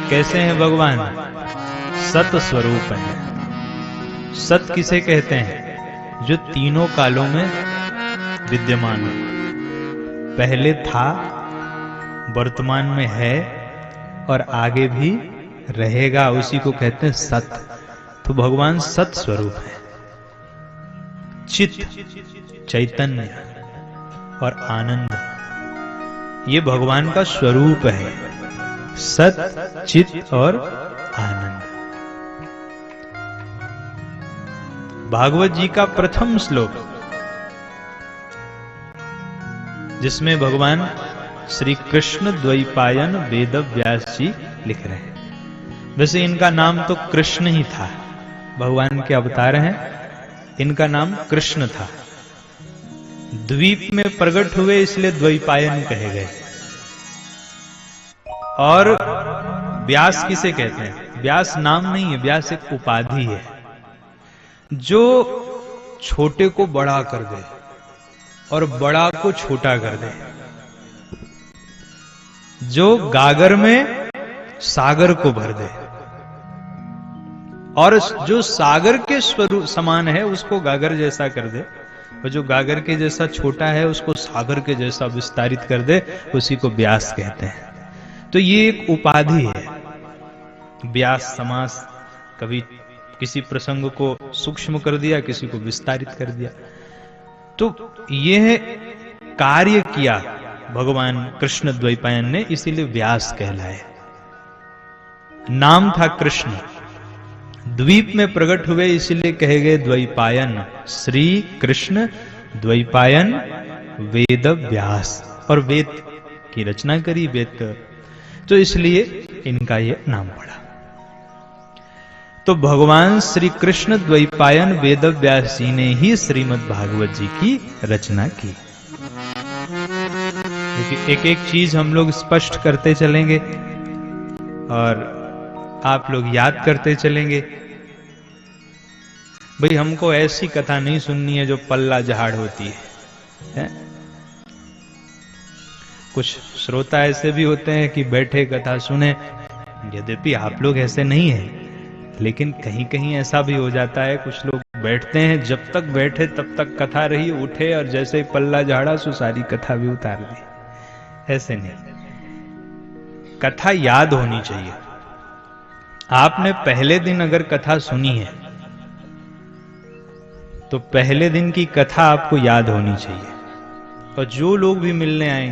कैसे हैं भगवान? सत स्वरूप हैं। सत किसे कहते हैं? जो तीनों कालों में विद्यमान हो, पहले था, वर्तमान में है और आगे भी रहेगा, उसी को कहते हैं सत। तो भगवान सत स्वरूप है। चित, चैतन्य और आनंद, ये भगवान का स्वरूप है। सत, चित और आनंद। भागवत जी का प्रथम श्लोक, जिसमें भगवान श्री कृष्ण द्वैपायन वेद व्यास जी लिख रहे हैं। वैसे इनका नाम तो कृष्ण ही था, भगवान के अवतार हैं, इनका नाम कृष्ण था। द्वीप में प्रकट हुए इसलिए द्वैपायन कहे गए। और व्यास किसे कहते हैं? व्यास नाम नहीं है, व्यास एक उपाधि है। जो छोटे को बड़ा कर दे और बड़ा को छोटा कर दे, जो गागर में सागर को भर दे, और जो सागर के स्वरूप समान है उसको गागर जैसा कर दे, और जो गागर के जैसा छोटा है उसको सागर के जैसा विस्तारित कर दे, उसी को व्यास कहते हैं। तो ये एक उपाधि है। व्यास समास, कभी किसी प्रसंग को सूक्ष्म कर दिया, किसी को विस्तारित कर दिया। तो यह कार्य किया भगवान कृष्ण द्वैपायन ने, इसीलिए व्यास कहलाए। नाम था कृष्ण, द्वीप में प्रकट हुए इसलिए कहे गए द्वैपायन। श्री कृष्ण द्वैपायन वेद व्यास, और वेद की रचना करी, वेद, तो इसलिए इनका यह नाम पड़ा। तो भगवान श्री कृष्ण द्वैपायन वेद व्यास जी ने ही श्रीमद् भागवत जी की रचना की। एक एक चीज हम लोग स्पष्ट करते चलेंगे और आप लोग याद करते चलेंगे। भाई हमको ऐसी कथा नहीं सुननी है जो पल्ला झाड़ होती है। कुछ श्रोता ऐसे भी होते हैं कि बैठे कथा सुने, यद्यपि आप लोग ऐसे नहीं हैं, लेकिन कहीं कहीं ऐसा भी हो जाता है। कुछ लोग बैठते हैं, जब तक बैठे तब तक कथा रही, उठे और जैसे ही पल्ला झाड़ा सो सारी कथा भी उतार दी। ऐसे नहीं, कथा याद होनी चाहिए। आपने पहले दिन अगर कथा सुनी है तो पहले दिन की कथा आपको याद होनी चाहिए। और जो लोग भी मिलने आएंगे